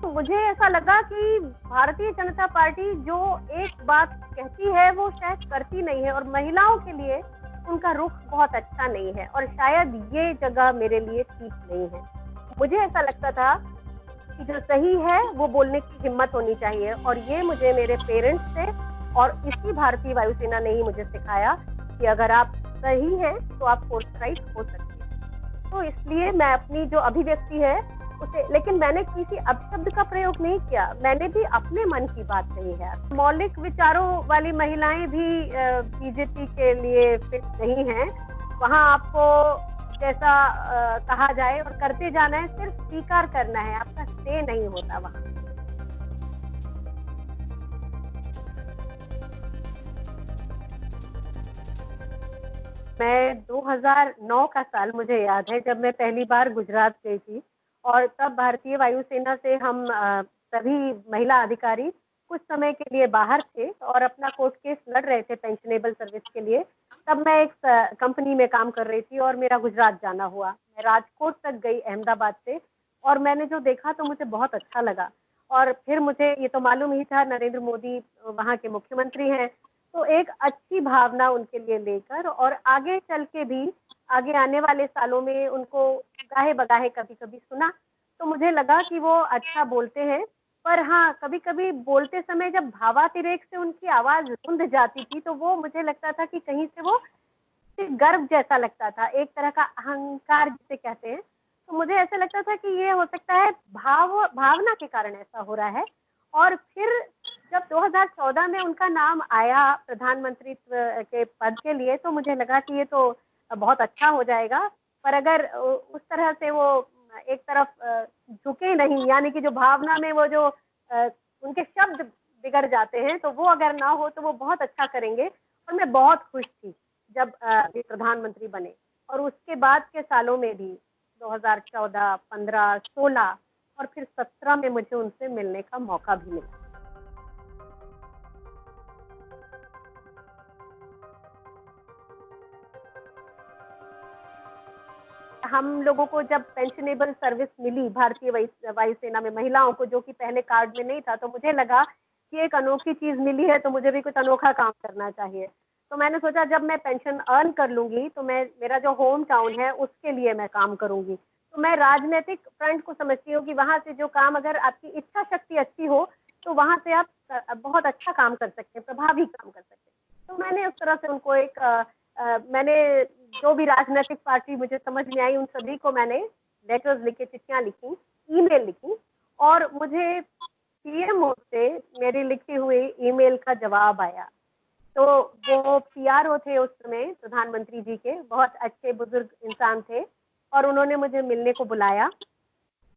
तो मुझे ऐसा लगा कि भारतीय जनता पार्टी जो एक बात कहती है वो शायद करती नहीं है, और महिलाओं के लिए उनका रुख बहुत अच्छा नहीं है, और शायद ये जगह मेरे लिए ठीक नहीं है। मुझे ऐसा लगता था कि जो सही है वो बोलने की हिम्मत होनी चाहिए, और ये मुझे मेरे पेरेंट्स से और इसी भारतीय वायुसेना ने ही मुझे सिखाया कि अगर आप सही हैं तो आप फोर्थराइट हो सकते हैं। तो इसलिए मैं अपनी जो अभिव्यक्ति है उसे, लेकिन मैंने किसी अपशब्द का प्रयोग नहीं किया, मैंने भी अपने मन की बात कही है। मौलिक विचारों वाली महिलाएं भी बीजेपी के लिए फिट नहीं हैं। वहां आपको जैसा कहा जाए और करते जाना है, सिर्फ स्वीकार करना है, आपका स्टे नहीं होता वहां। मैं 2009 का साल मुझे याद है, जब मैं पहली बार गुजरात गई थी, और तब भारतीय वायुसेना से हम सभी महिला अधिकारी कुछ समय के लिए बाहर थे और अपना कोर्ट केस लड़ रहे थे पेंशनेबल सर्विस के लिए। तब मैं एक कंपनी में काम कर रही थी और मेरा गुजरात जाना हुआ। मैं राजकोट तक गई अहमदाबाद से, और मैंने जो देखा तो मुझे बहुत अच्छा लगा। और फिर मुझे ये तो मालूम ही था नरेंद्र मोदी वहाँ के मुख्यमंत्री हैं, तो एक अच्छी भावना उनके लिए लेकर, और आगे चल के भी आगे आने वाले सालों में उनको गाहे बगाहे कभी कभी सुना, तो मुझे लगा कि वो अच्छा बोलते हैं। पर हाँ, कभी कभी बोलते समय जब भावातिरेक से उनकी आवाज रुंध जाती थी, तो वो मुझे लगता था कि कहीं से वो गर्व जैसा लगता था, एक तरह का अहंकार जिसे कहते हैं। तो मुझे ऐसा लगता था कि ये हो सकता है भावना के कारण ऐसा हो रहा है। और फिर जब 2014 में उनका नाम आया प्रधानमंत्रित्व के पद के लिए, तो मुझे लगा कि ये तो बहुत अच्छा हो जाएगा। पर अगर उस तरह से वो एक तरफ झुके नहीं, यानी कि जो भावना में वो जो उनके शब्द बिगड़ जाते हैं, तो वो अगर ना हो तो वो बहुत अच्छा करेंगे। और मैं बहुत खुश थी जब ये प्रधानमंत्री बने, और उसके बाद के सालों में भी 2014, 15, 16 और फिर 17 में मुझे उनसे मिलने का मौका भी मिला। हम लोगों को जब पेंशनेबल सर्विस मिली भारतीय वायुसेना में महिलाओं को, जो कि पहले कार्ड में नहीं था, तो मुझे लगा कि एक अनोखी चीज मिली है, तो मुझे भी कुछ अनोखा काम करना चाहिए। तो मैंने सोचा जब मैं पेंशन अर्न कर लूंगी तो मैं, मेरा जो होम टाउन है उसके लिए मैं काम करूंगी। तो मैं राजनीतिक फ्रंट को समझती हूँ कि वहां से जो काम, अगर आपकी इच्छा शक्ति अच्छी हो तो वहां से आप बहुत अच्छा काम कर सकते हैं, प्रभावी काम कर सकते हैं। तो मैंने उस तरह से उनको एक मैंने जो भी राजनीतिक पार्टी मुझे समझ में आई, उन सभी को मैंने लेटर्स लिखे, चिट्ठियां लिखी, ईमेल लिखी, और मुझे पीएमओ से मेरी लिखी हुई ईमेल का जवाब आया। तो वो पीआरओ थे उस समय प्रधानमंत्री जी के, बहुत अच्छे बुजुर्ग इंसान थे, और उन्होंने मुझे मिलने को बुलाया।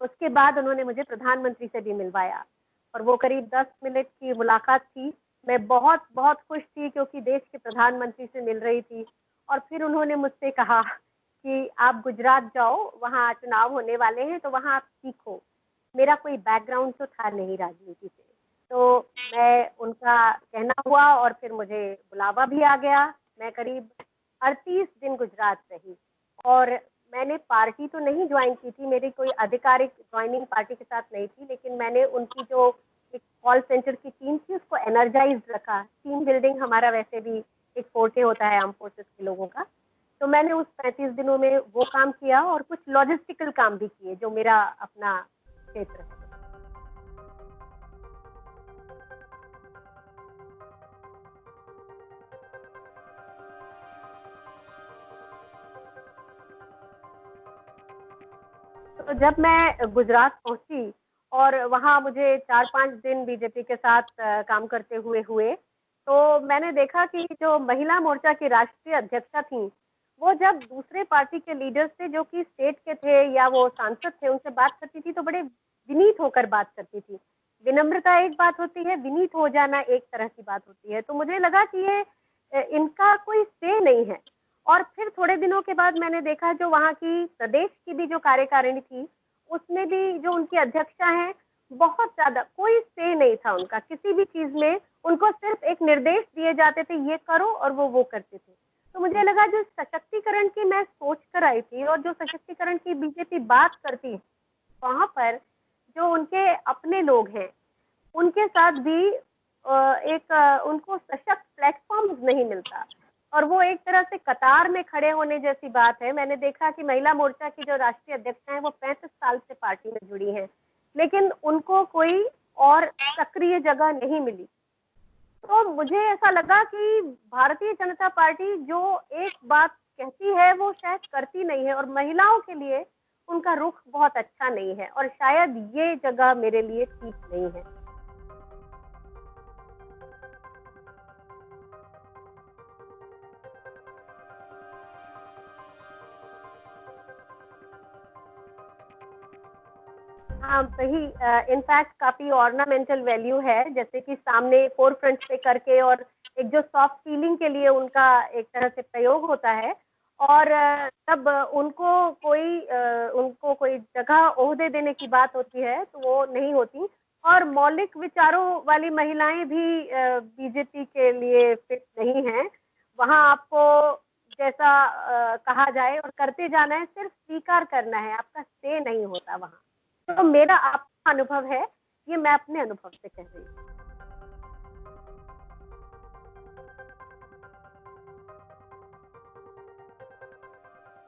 उसके बाद उन्होंने मुझे प्रधानमंत्री से भी मिलवाया, और वो करीब 10 मिनट की मुलाकात थी। मैं बहुत बहुत खुश थी क्योंकि देश के प्रधानमंत्री से मिल रही थी। और फिर उन्होंने मुझसे कहा कि आप गुजरात जाओ, वहाँ चुनाव होने वाले हैं, तो वहाँ आप सीखो। मेरा कोई बैकग्राउंड तो था नहीं राजनीति से, तो मैं उनका कहना हुआ और फिर मुझे बुलावा भी आ गया। मैं करीब 38 दिन गुजरात रही, और मैंने पार्टी तो नहीं ज्वाइन की थी, मेरी कोई आधिकारिक ज्वाइनिंग पार्टी के साथ नहीं थी, लेकिन मैंने उनकी जो एक कॉल सेंटर की टीम थी उसको एनर्जाइज रखा। टीम बिल्डिंग हमारा वैसे भी एक फोर्टे होता है आर्म फोर्सेस के लोगों का। तो मैंने उस 35 दिनों में वो काम किया, और कुछ लॉजिस्टिकल काम भी किए जो मेरा अपना क्षेत्र है। तो जब मैं गुजरात पहुंची और वहां मुझे 4-5 दिन बीजेपी के साथ काम करते हुए हुए, तो मैंने देखा कि जो महिला मोर्चा की राष्ट्रीय अध्यक्षा थी, वो जब दूसरे पार्टी के लीडर्स से जो कि स्टेट के थे या वो सांसद थे उनसे बात करती थी, तो बड़े विनीत होकर बात करती थी। विनम्रता एक बात होती है, विनीत हो जाना एक तरह की बात होती है। तो मुझे लगा कि ये इनका कोई से नहीं है। और फिर थोड़े दिनों के बाद मैंने देखा जो वहाँ की प्रदेश की भी जो कार्यकारिणी थी, उसमें भी जो उनकी अध्यक्षा हैं, बहुत ज़्यादा कोई से नहीं था उनका किसी भी चीज़ में, उनको सिर्फ़ एक निर्देश दिए जाते थे, ये करो और वो करते थे। तो मुझे लगा जो सशक्तिकरण की मैं सोच कर आई थी और जो सशक्तिकरण की बीजेपी बात करती है, वहाँ पर जो उनके अपने लोग हैं, उनके साथ भी उनको सशक्त प्लेटफ़ॉर्म नहीं मिलता और वो एक तरह से कतार में खड़े होने जैसी बात है। मैंने देखा कि महिला मोर्चा की जो राष्ट्रीय अध्यक्षा हैं, वो 35 साल से पार्टी में जुड़ी हैं, लेकिन उनको कोई और सक्रिय जगह नहीं मिली। तो मुझे ऐसा लगा कि भारतीय जनता पार्टी जो एक बात कहती है, वो शायद करती नहीं है और महिलाओं के लिए उनका रुख बहुत अच्छा नहीं है और शायद ये जगह मेरे लिए ठीक नहीं है। हाँ, वही इनफैक्ट काफ़ी ऑर्नामेंटल वैल्यू है, जैसे कि सामने फ़ोरफ्रंट पे करके और एक जो सॉफ्ट फीलिंग के लिए उनका एक तरह से प्रयोग होता है और तब उनको कोई जगह ओहदे देने की बात होती है, तो वो नहीं होती और मौलिक विचारों वाली महिलाएँ भी बीजेपी के लिए फिट नहीं हैं। वहाँ आपको जैसा कहा जाए और करते जाना है, सिर्फ़ स्वीकार करना है, आपका से नहीं होता वहाँ। तो मेरा आपका अनुभव है, ये मैं अपने अनुभव से कह रही हूँ।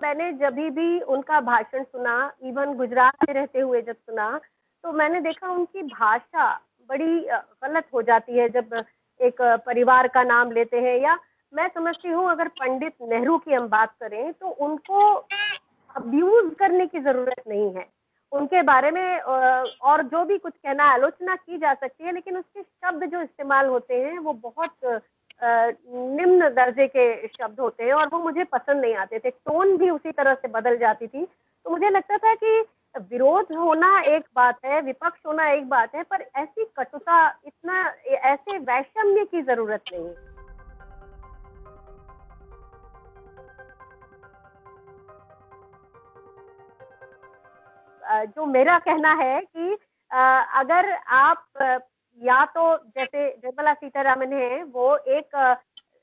मैंने जभी भी उनका भाषण सुना, इवन गुजरात में रहते हुए जब सुना, तो मैंने देखा उनकी भाषा बड़ी गलत हो जाती है जब एक परिवार का नाम लेते हैं या मैं समझती हूँ अगर पंडित नेहरू की हम बात करें, तो उनको अब्यूज़ करने की ज़रूरत नहीं है। उनके बारे में और जो भी कुछ कहना आलोचना की जा सकती है, लेकिन उसके शब्द जो इस्तेमाल होते हैं, वो बहुत निम्न दर्जे के शब्द होते हैं और वो मुझे पसंद नहीं आते थे। टोन भी उसी तरह से बदल जाती थी। तो मुझे लगता था कि विरोध होना एक बात है, विपक्ष होना एक बात है, पर ऐसी कटुता, इतना ऐसे वैषम्य की ज़रूरत नहीं है। जो मेरा कहना है कि अगर आप या तो जैसे निर्मला सीतारमन है, वो एक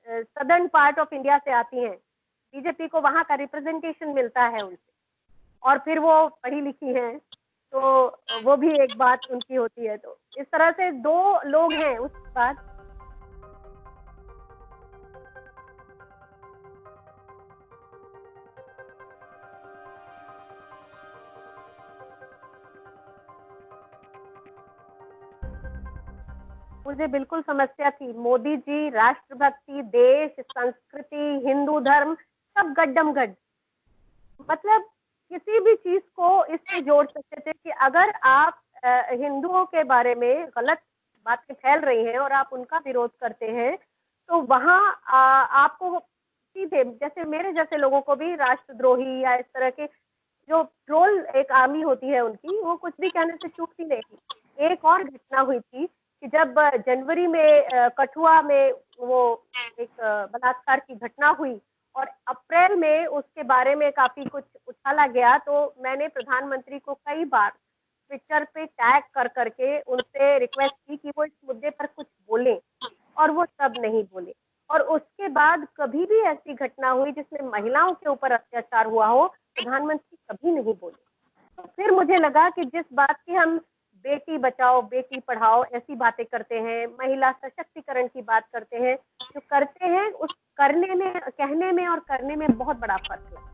सदर्न पार्ट ऑफ इंडिया से आती हैं। बीजेपी को वहाँ का रिप्रेजेंटेशन मिलता है उनसे और फिर वो पढ़ी-लिखी हैं, तो वो भी एक बात उनकी होती है। तो इस तरह से 2 लोग हैं उसके बाद मुझे बिल्कुल समस्या थी। मोदी जी राष्ट्रभक्ति, देश, संस्कृति, हिंदू धर्म सब गड्डम-गड्ड। मतलब किसी भी चीज़ को इससे जोड़ सकते थे कि अगर आप हिंदुओं के बारे में गलत बातें फैल रही हैं और आप उनका विरोध करते हैं, तो वहाँ आपको सीधे जैसे मेरे जैसे लोगों को भी राष्ट्रद्रोही या इस तरह के जो ट्रोल एक आर्मी होती है उनकी, वो कुछ भी कहने से चूकती नहीं थी। एक और घटना हुई थी कि जब जनवरी में कठुआ में वो एक बलात्कार की घटना हुई और अप्रैल में उसके बारे में काफ़ी कुछ उछाला गया, तो मैंने प्रधानमंत्री को कई बार ट्विटर पे टैग कर के उनसे रिक्वेस्ट की कि वो इस मुद्दे पर कुछ बोलें और वो तब नहीं बोले। और उसके बाद कभी भी ऐसी घटना हुई जिसमें महिलाओं के ऊपर अत्याचार हुआ हो, प्रधानमंत्री कभी नहीं बोले। तो फिर मुझे लगा कि जिस बात की हम बेटी बचाओ, बेटी पढ़ाओ ऐसी बातें करते हैं, महिला सशक्तिकरण की बात करते हैं, जो करते हैं उस करने में कहने में और करने में बहुत बड़ा फ़र्क है।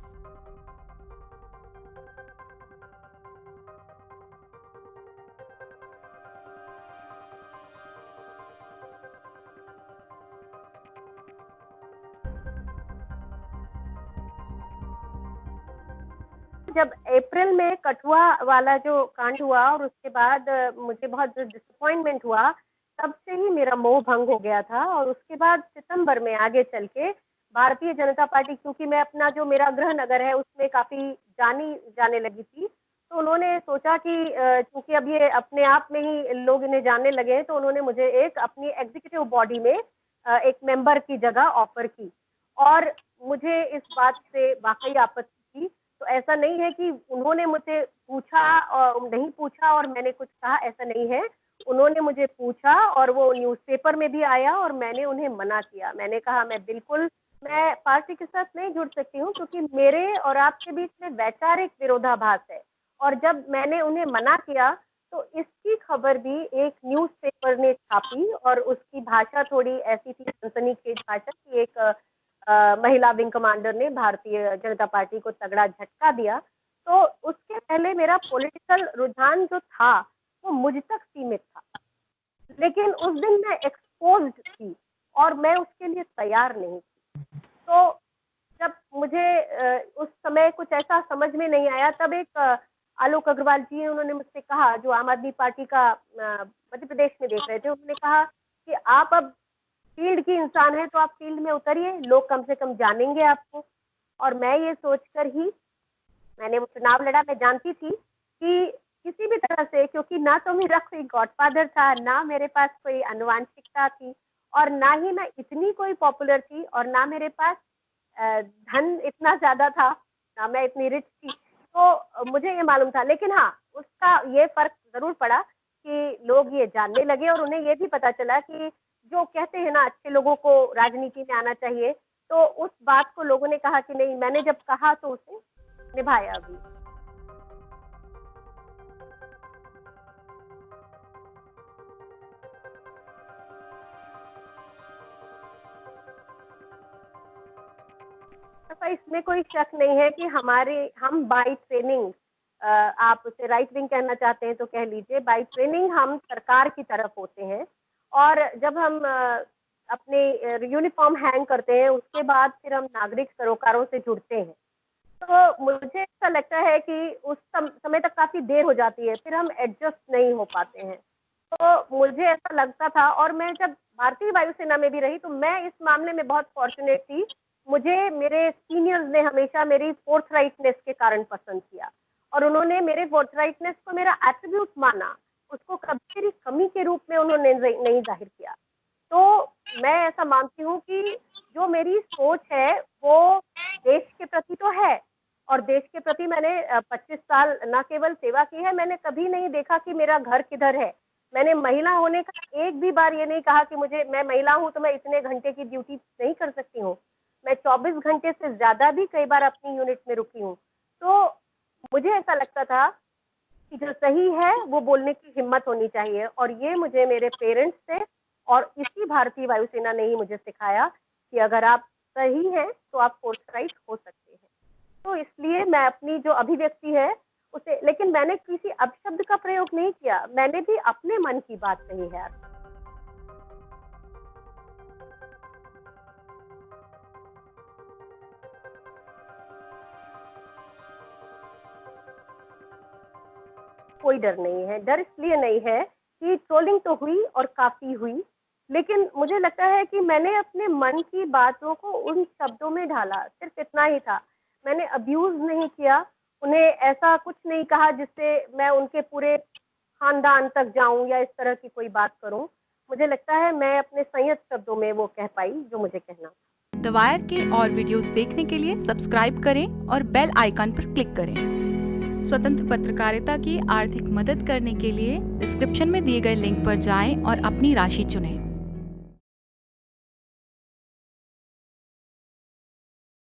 जब अप्रैल में कठुआ वाला जो कांड हुआ और उसके बाद मुझे बहुत डिसअपॉइंटमेंट हुआ, तब से ही मेरा मोह भंग हो गया था और उसके बाद सितंबर में आगे चल के भारतीय जनता पार्टी क्योंकि मैं अपना जो मेरा गृह नगर है उसमें काफ़ी जानी जाने लगी थी, तो उन्होंने सोचा कि चूँकि अब ये अपने आप में ही लोग इन्हें जानने लगे हैं, तो उन्होंने मुझे एक अपनी एग्ज़ीक्यूटिव बॉडी में एक मेंबर की जगह ऑफर की, और मुझे इस बात से वाकई आपत्ति थी। तो ऐसा नहीं है कि उन्होंने मुझसे पूछा और नहीं पूछा और मैंने कुछ कहा, ऐसा नहीं है। उन्होंने मुझे पूछा और वो न्यूज़पेपर में भी आया और मैंने उन्हें मना किया। मैंने कहा मैं पार्टी के साथ नहीं जुड़ सकती हूँ, क्योंकि मेरे और आपके बीच में वैचारिक विरोधाभास है। और जब मैंने उन्हें मना किया, तो इसकी खबर भी एक न्यूज़पेपर ने छापी और उसकी भाषा थोड़ी ऐसी थी, सनसनीखेज भाषा, कि एक महिला विंग कमांडर ने भारतीय जनता पार्टी को तगड़ा झटका दिया। तो उसके पहले मेरा पॉलिटिकल रुझान जो था, वो मुझ तक सीमित था। लेकिन उस दिन मैं एक्सपोज्ड थी और मैं उसके लिए तैयार नहीं थी। तो जब मुझे उस समय कुछ ऐसा समझ में नहीं आया, तब एक आलोक अग्रवाल जी हैं, उन्होंने मुझसे कहा, जो आम आदमी पार्टी का मध्य प्रदेश में देख रहे थे, उन्होंने कहा कि आप अब फील्ड की इंसान है, तो आप फील्ड में उतरिए, लोग कम से कम जानेंगे आपको। और मैं ये सोचकर ही मैंने वो चुनाव लड़ा। मैं जानती थी कि किसी भी तरह से, क्योंकि ना तो मेरा कोई गॉडफादर था, ना मेरे पास कोई आनुवंशिकता थी, और ना ही मैं इतनी कोई पॉपुलर थी, और ना मेरे पास धन इतना ज्यादा था, ना मैं इतनी रिच थी। तो मुझे ये मालूम था, लेकिन हाँ, उसका ये फर्क जरूर पड़ा कि लोग ये जानने लगे और उन्हें ये भी पता चला कि जो कहते हैं ना, अच्छे लोगों को राजनीति में आना चाहिए, तो उस बात को लोगों ने कहा कि नहीं, मैंने जब कहा तो उसे निभाया भी। तो इसमें कोई शक नहीं है कि हम बाई ट्रेनिंग, आप उसे राइट विंग कहना चाहते हैं तो कह लीजिए, बाई ट्रेनिंग हम सरकार की तरफ होते हैं। और जब हम अपने यूनिफॉर्म हैंग करते हैं, उसके बाद फिर हम नागरिक सरोकारों से जुड़ते हैं। तो मुझे ऐसा लगता है कि उस समय तक काफी देर हो जाती है, फिर हम एडजस्ट नहीं हो पाते हैं। तो मुझे ऐसा लगता था, और मैं जब भारतीय वायुसेना में भी रही, तो मैं इस मामले में बहुत फॉर्चुनेट थी। मुझे मेरे सीनियर्स ने हमेशा मेरी फोर्थराइटनेस के कारण पसंद किया, और उन्होंने मेरे फोर्थराइटनेस को मेरा एट्रीब्यूट माना, उसको कभी मेरी कमी के रूप में उन्होंने नहीं जाहिर किया। तो मैं ऐसा मानती हूँ कि जो मेरी सोच है, वो देश के प्रति तो है, और देश के प्रति मैंने 25 साल न केवल सेवा की है, मैंने कभी नहीं देखा कि मेरा घर किधर है। मैंने महिला होने का एक भी बार ये नहीं कहा कि मैं महिला हूँ तो मैं इतने घंटे की ड्यूटी नहीं कर सकती हूँ। मैं 24 घंटे से ज्यादा भी कई बार अपनी यूनिट में रुकी हूँ। तो मुझे ऐसा लगता था कि जो सही है वो बोलने की हिम्मत होनी चाहिए, और ये मुझे मेरे पेरेंट्स से और इसी भारतीय वायुसेना ने ही मुझे सिखाया कि अगर आप सही हैं तो आप फोर्थराइट हो सकते हैं। तो इसलिए मैं अपनी जो अभिव्यक्ति है उसे, लेकिन मैंने किसी अपशब्द का प्रयोग नहीं किया, मैंने भी अपने मन की बात कही है। कोई डर नहीं है। डर इसलिए नहीं है कि ट्रोलिंग तो हुई और काफी हुई, लेकिन मुझे लगता है कि मैंने अपने मन की बातों को उन शब्दों में ढाला, सिर्फ इतना ही था। मैंने अब्यूज नहीं किया, उन्हें ऐसा कुछ नहीं कहा जिससे मैं उनके पूरे खानदान तक जाऊं या इस तरह की कोई बात करूं। मुझे लगता है मैं अपने संयत शब्दों में वो कह पाई जो मुझे कहना था। द वायर के और वीडियोस देखने के लिए सब्सक्राइब करें और बेल आइकन पर क्लिक करें। स्वतंत्र पत्रकारिता की आर्थिक मदद करने के लिए डिस्क्रिप्शन में दिए गए लिंक पर जाएं और अपनी राशि चुनें।